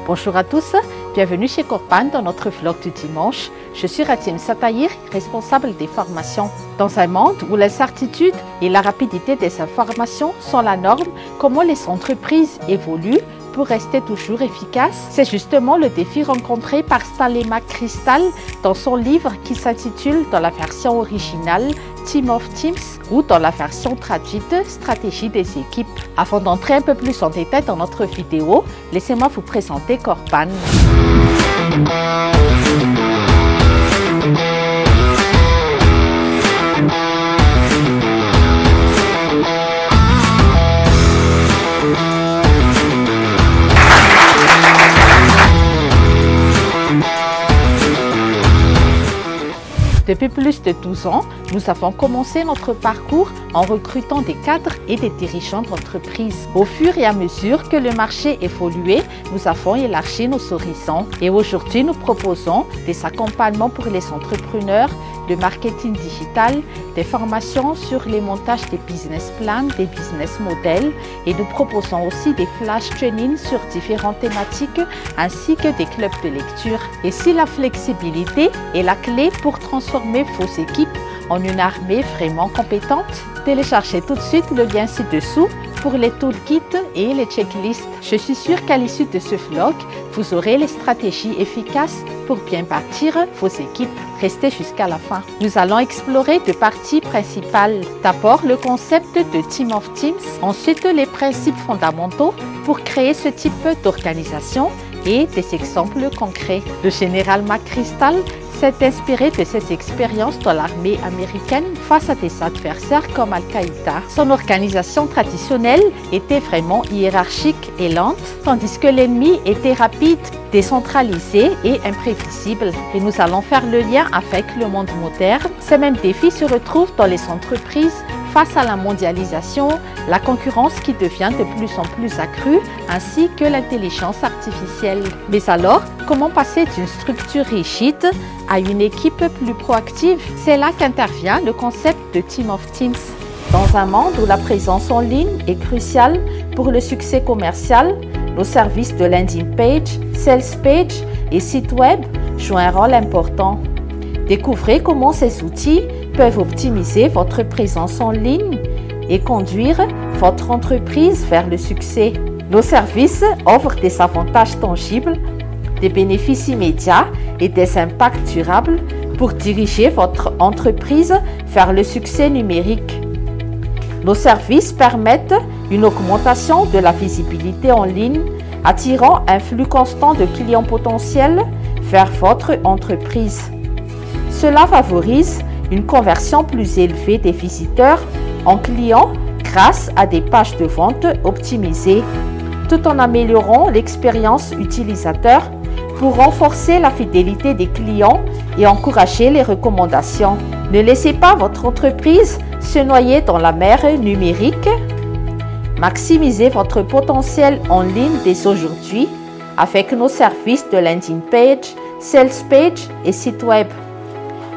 Bonjour à tous, bienvenue chez Corpan dans notre vlog du dimanche. Je suis Ratim Satahir, responsable des formations. Dans un monde où l'incertitude et la rapidité des informations sont la norme, comment les entreprises évoluent pour rester toujours efficaces? C'est justement le défi rencontré par Stanley McChrystal dans son livre qui s'intitule dans la version originale Team of Teams ou dans la version traduite Stratégie des équipes. Avant d'entrer un peu plus en détail dans notre vidéo, laissez-moi vous présenter Corpan. Depuis plus de 12 ans, nous avons commencé notre parcours en recrutant des cadres et des dirigeants d'entreprise. Au fur et à mesure que le marché évoluait, nous avons élargi nos horizons. Et aujourd'hui, nous proposons des accompagnements pour les entrepreneurs, de marketing digital, des formations sur les montages des business plans, des business models, et nous proposons aussi des flash trainings sur différentes thématiques ainsi que des clubs de lecture. Et si la flexibilité est la clé pour transformer vos équipes en une armée vraiment compétente, téléchargez tout de suite le lien ci-dessous pour les toolkits et les checklists. Je suis sûre qu'à l'issue de ce vlog, vous aurez les stratégies efficaces pour bien bâtir vos équipes. Restez jusqu'à la fin. Nous allons explorer deux parties principales. D'abord, le concept de Team of Teams. Ensuite, les principes fondamentaux pour créer ce type d'organisation et des exemples concrets. Le général McChrystal s'est inspiré de ses expériences dans l'armée américaine face à des adversaires comme Al-Qaïda. Son organisation traditionnelle était vraiment hiérarchique et lente, tandis que l'ennemi était rapide, décentralisé et imprévisible. Et nous allons faire le lien avec le monde moderne. Ces mêmes défis se retrouvent dans les entreprises face à la mondialisation, la concurrence qui devient de plus en plus accrue, ainsi que l'intelligence artificielle. Mais alors, comment passer d'une structure rigide à une équipe plus proactive? C'est là qu'intervient le concept de Team of Teams. Dans un monde où la présence en ligne est cruciale pour le succès commercial, nos services de landing page, sales page et site web jouent un rôle important. Découvrez comment ces outils peuvent optimiser votre présence en ligne et conduire votre entreprise vers le succès. Nos services offrent des avantages tangibles, des bénéfices immédiats et des impacts durables pour diriger votre entreprise vers le succès numérique. Nos services permettent une augmentation de la visibilité en ligne, attirant un flux constant de clients potentiels vers votre entreprise. Cela favorise une conversion plus élevée des visiteurs en clients grâce à des pages de vente optimisées, tout en améliorant l'expérience utilisateur pour renforcer la fidélité des clients et encourager les recommandations. Ne laissez pas votre entreprise se noyer dans la mer numérique. Maximisez votre potentiel en ligne dès aujourd'hui avec nos services de landing page, sales page et site web.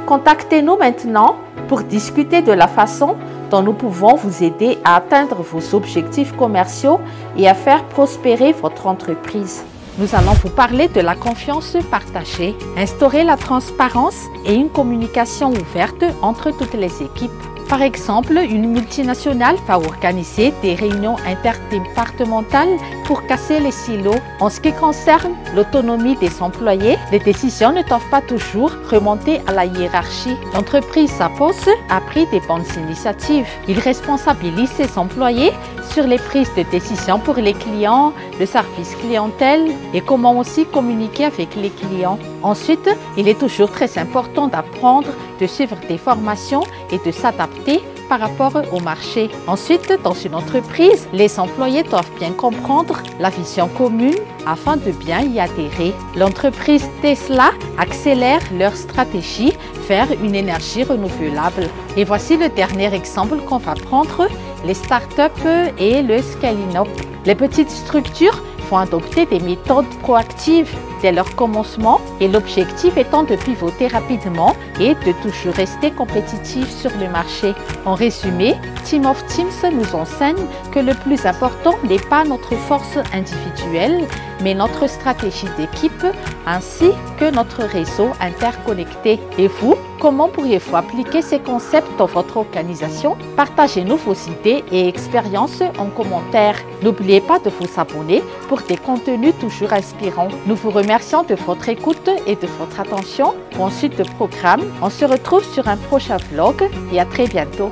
Contactez-nous maintenant pour discuter de la façon dont nous pouvons vous aider à atteindre vos objectifs commerciaux et à faire prospérer votre entreprise. Nous allons vous parler de la confiance partagée, instaurer la transparence et une communication ouverte entre toutes les équipes. Par exemple, une multinationale va organiser des réunions interdépartementales pour casser les silos. En ce qui concerne l'autonomie des employés, les décisions ne doivent pas toujours remonter à la hiérarchie. L'entreprise Zappos a pris des bonnes initiatives. Il responsabilise ses employés sur les prises de décision pour les clients, le service clientèle et comment aussi communiquer avec les clients. Ensuite, il est toujours très important d'apprendre, de suivre des formations et de s'adapter par rapport au marché. Ensuite, dans une entreprise, les employés doivent bien comprendre la vision commune afin de bien y adhérer. L'entreprise Tesla accélère leur stratégie vers une énergie renouvelable. Et voici le dernier exemple qu'on va prendre, les startups et le scaling up. Les petites structures vont adopter des méthodes proactives dès leur commencement Et l'objectif étant de pivoter rapidement et de toujours rester compétitif sur le marché. En résumé, Team of Teams nous enseigne que le plus important n'est pas notre force individuelle, mais notre stratégie d'équipe ainsi que notre réseau interconnecté. Et vous, comment pourriez-vous appliquer ces concepts dans votre organisation? Partagez-nous vos idées et expériences en commentaire. N'oubliez pas de vous abonner pour des contenus toujours inspirants. Nous vous remercions de votre écoute et de votre attention. Pour suite de programme, on se retrouve sur un prochain vlog et à très bientôt.